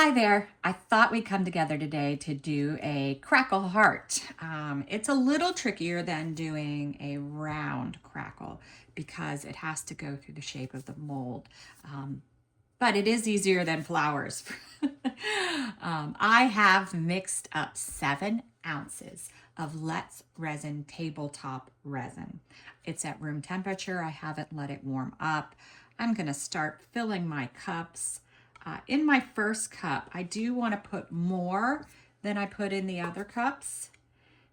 Hi there. I thought we'd come together today to do a crackle heart. It's a little trickier than doing a round crackle because it has to go through the shape of the mold. But it is easier than flowers. I have mixed up 7 ounces of Let's Resin tabletop resin. It's at room temperature. I haven't let it warm up. I'm going to start filling my cups. In my first cup, I do want to put more than I put in the other cups.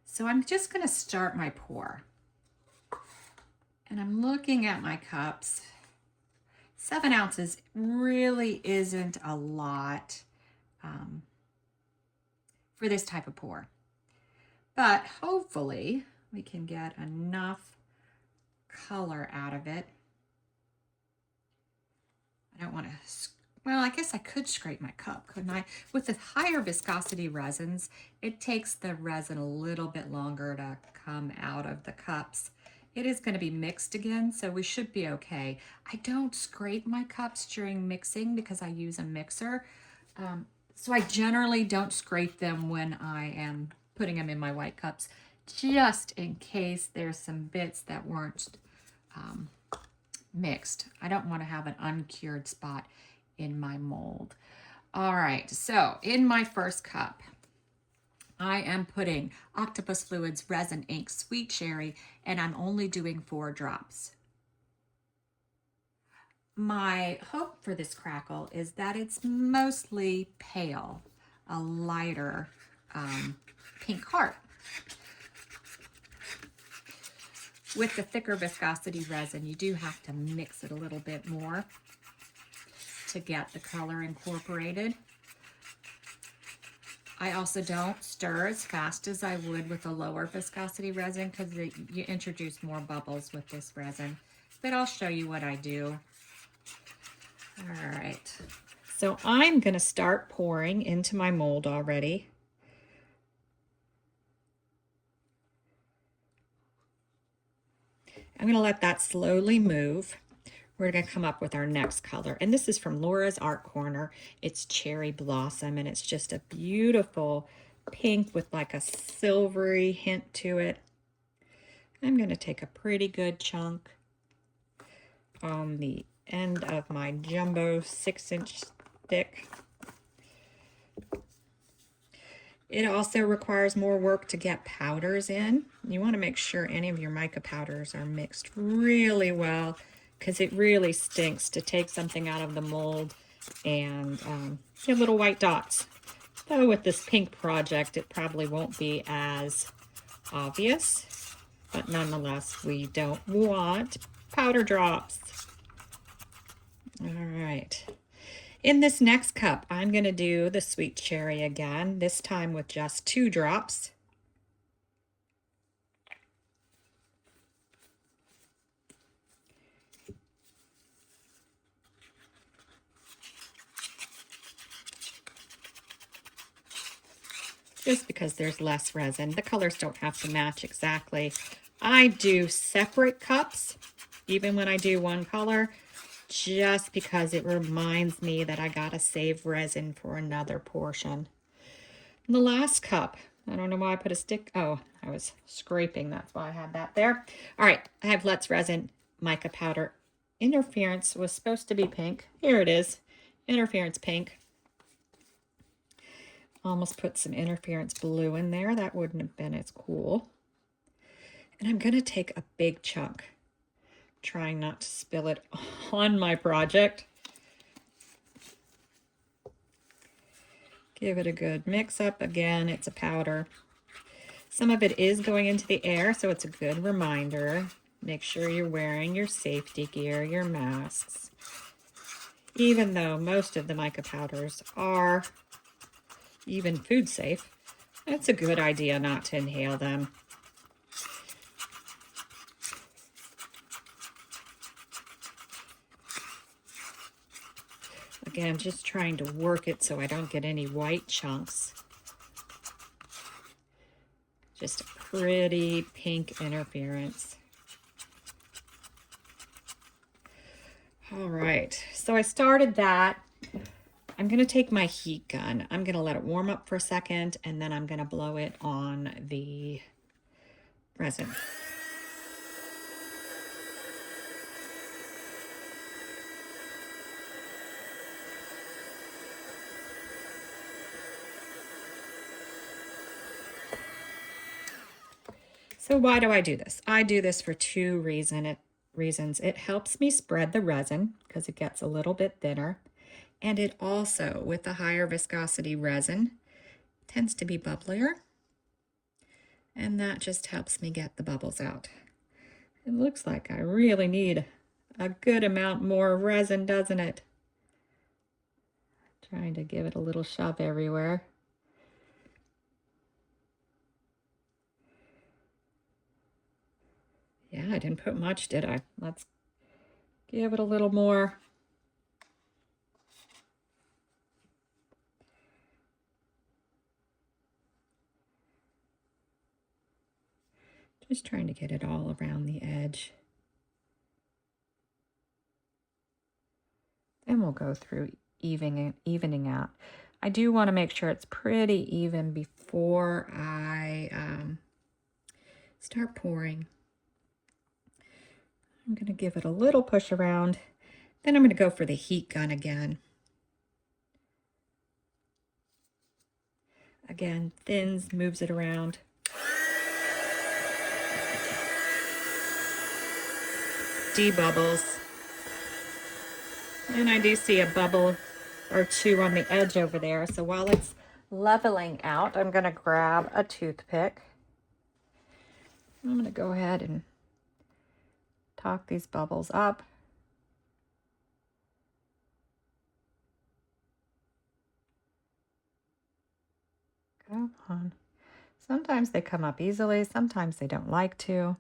So I'm just going to start my pour. And I'm looking at my cups. 7 ounces really isn't a lot for this type of pour. But hopefully we can get enough color out of it. I don't want to, well, I guess I could scrape my cup, couldn't I? With the higher viscosity resins, it takes the resin a little bit longer to come out of the cups. It is going to be mixed again, so we should be okay. I don't scrape my cups during mixing because I use a mixer. So I generally don't scrape them when I am putting them in my white cups, just in case there's some bits that weren't mixed. I don't want to have an uncured spot in my mold. All right, so in my first cup, I am putting Octopus Fluids Resin Ink Sweet Cherry, and I'm only doing 4 drops. My hope for this crackle is that it's mostly pale, a lighter pink heart. With the thicker viscosity resin, you do have to mix it a little bit more to get the color incorporated. I also don't stir as fast as I would with a lower viscosity resin because you introduce more bubbles with this resin. But I'll show you what I do. All right. So I'm going to start pouring into my mold already. I'm going to let that slowly move. We're going to come up with our next color. And this is from Laura's Art Corner. It's Cherry Blossom, and it's just a beautiful pink with like a silvery hint to it. I'm going to take a pretty good chunk on the end of my jumbo 6-inch stick. It also requires more work to get powders in. You want to make sure any of your mica powders are mixed really well, because it really stinks to take something out of the mold and get little white dots. Though with this pink project, it probably won't be as obvious, but nonetheless, we don't want powder drops. All right. In this next cup, I'm going to do the sweet cherry again, this time with just 2 drops. Just because there's less resin. The colors don't have to match exactly. I do separate cups, even when I do one color, just because it reminds me that I gotta save resin for another portion. And the last cup, I don't know why I put a stick, oh, I was scraping, that's why I had that there. All right, I have Let's Resin mica powder. Interference was supposed to be pink. Here it is, interference pink. Almost put some interference blue in there. That wouldn't have been as cool. And I'm gonna take a big chunk, trying not to spill it on my project. Give it a good mix up. Again, it's a powder. Some of it is going into the air, so it's a good reminder. Make sure you're wearing your safety gear, your masks. Even though most of the mica powders are even food safe, it's a good idea not to inhale them. Again, just trying to work it so I don't get any white chunks. Just a pretty pink interference. All right, so I started that. I'm going to take my heat gun. I'm going to let it warm up for a second, and then I'm going to blow it on the resin. So why do I do this? I do this for two reasons. It helps me spread the resin because it gets a little bit thinner. And it also, with the higher viscosity resin, tends to be bubblier. And that just helps me get the bubbles out. It looks like I really need a good amount more resin, doesn't it? Trying to give it a little shove everywhere. Yeah, I didn't put much, did I? Let's give it a little more. Just trying to get it all around the edge. Then we'll go through evening out. I do want to make sure it's pretty even before I start pouring. I'm going to give it a little push around. Then I'm going to go for the heat gun again. Again, thins, moves it around. Debubbles. And I do see a bubble or two on the edge over there. So while it's leveling out, I'm going to grab a toothpick. I'm going to go ahead and talk these bubbles up. Come on. Sometimes they come up easily, sometimes they don't like to.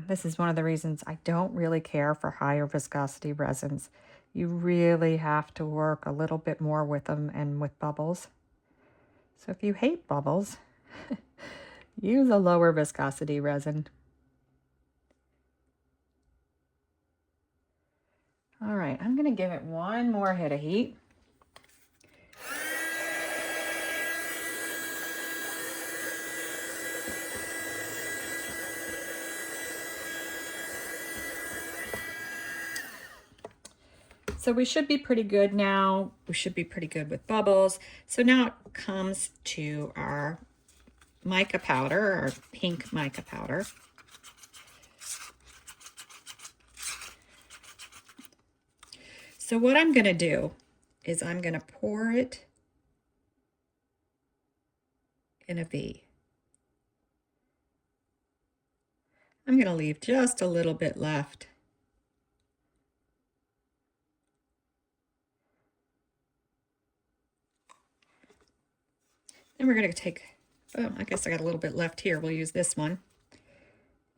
This is one of the reasons I don't really care for higher viscosity resins. You really have to work a little bit more with them and with bubbles. So if you hate bubbles, use a lower viscosity resin. All right, I'm going to give it one more hit of heat. So we should be pretty good now. We should be pretty good with bubbles. So now it comes to our mica powder, our pink mica powder. So what I'm going to do is I'm going to pour it in a V. I'm going to leave just a little bit left. Then we're going to take, oh, I guess I got a little bit left here. We'll use this one.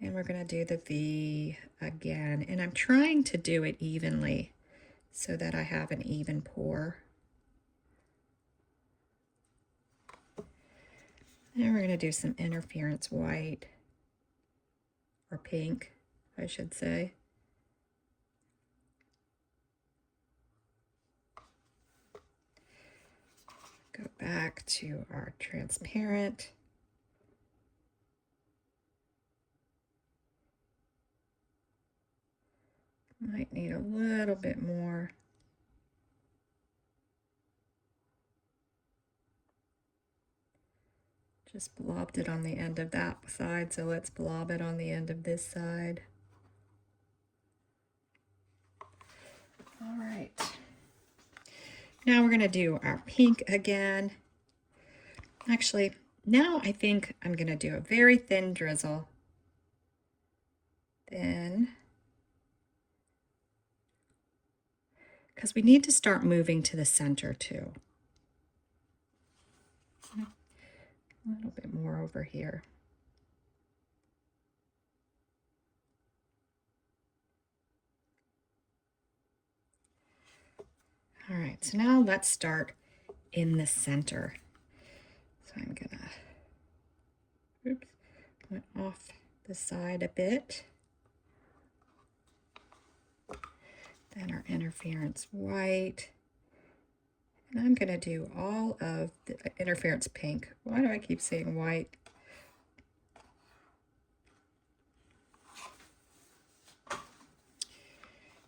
And we're going to do the V again. And I'm trying to do it evenly so that I have an even pour. And we're going to do some interference white, or pink, I should say. Go back to our transparent. Might need a little bit more. Just blobbed it on the end of that side, so let's blob it on the end of this side. All right. Now we're going to do our pink again. Actually, now I think I'm going to do a very thin drizzle. Then, because we need to start moving to the center too. A little bit more over here. All right, so now let's start in the center. So I'm gonna, oops, went off the side a bit. Then our interference white. And I'm going to do all of the interference pink. Why do I keep saying white?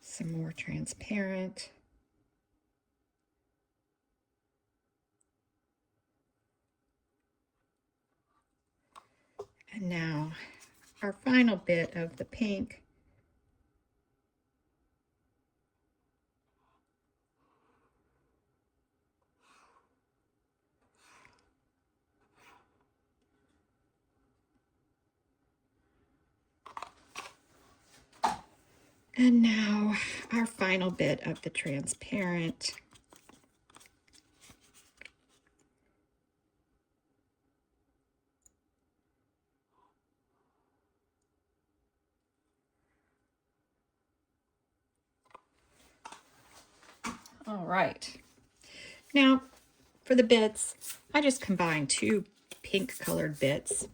Some more transparent. And now our final bit of the pink. And now our final bit of the transparent. All right. Now for the bits, I just combined 2 pink colored bits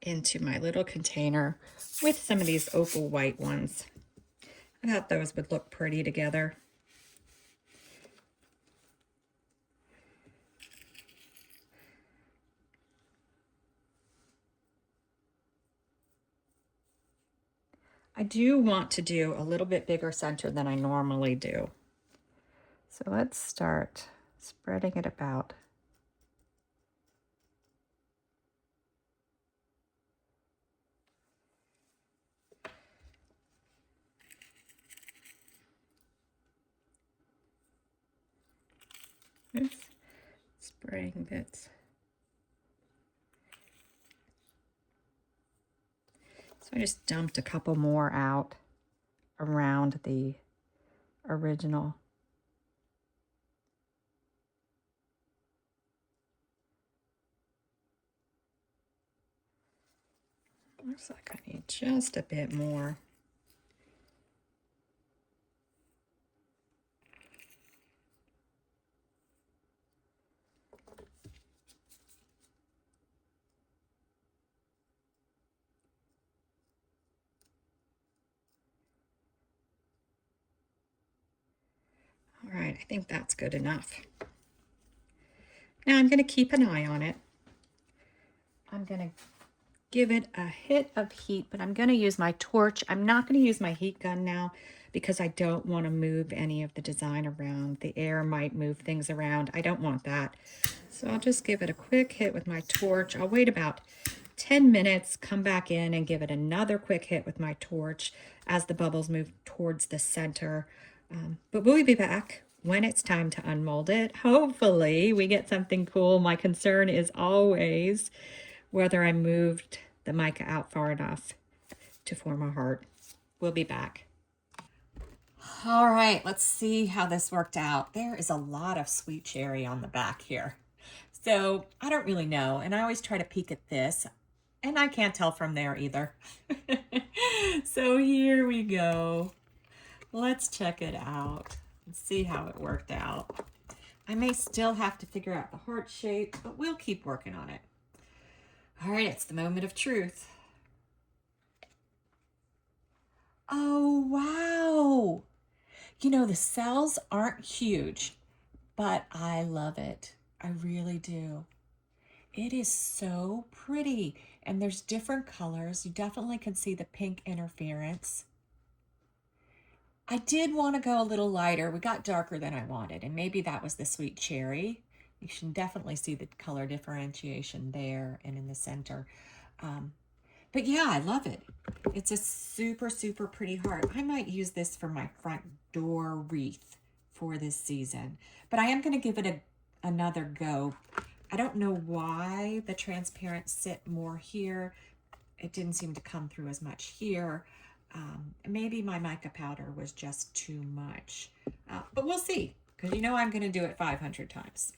into my little container with some of these opal white ones. I thought those would look pretty together. I do want to do a little bit bigger center than I normally do. So let's start spreading it about. Oops. Spraying bits. So I just dumped a couple more out around the original. Looks like I need just a bit more. All right, I think that's good enough. Now I'm going to keep an eye on it. I'm going to give it a hit of heat, but I'm going to use my torch. I'm not going to use my heat gun now because I don't want to move any of the design around. The air might move things around. I don't want that. So I'll just give it a quick hit with my torch. I'll wait about 10 minutes, come back in and give it another quick hit with my torch as the bubbles move towards the center. But we'll be back when it's time to unmold it. Hopefully we get something cool. My concern is always whether I moved the mica out far enough to form a heart. We'll be back. All right, let's see how this worked out. There is a lot of sweet cherry on the back here. So I don't really know, and I always try to peek at this, and I can't tell from there either. So here we go. Let's check it out and see how it worked out. I may still have to figure out the heart shape, but we'll keep working on it. All right, it's the moment of truth. Oh, wow. You know, the cells aren't huge, but I love it. I really do. It is so pretty, and there's different colors. You definitely can see the pink interference. I did want to go a little lighter. We got darker than I wanted, and maybe that was the sweet cherry. You can definitely see the color differentiation there and in the center. But yeah, I love it. It's a super, super pretty heart. I might use this for my front door wreath for this season, but I am going to give it another go. I don't know why the transparent sit more here. It didn't seem to come through as much here. Maybe my mica powder was just too much, but we'll see, because you know I'm going to do it 500 times.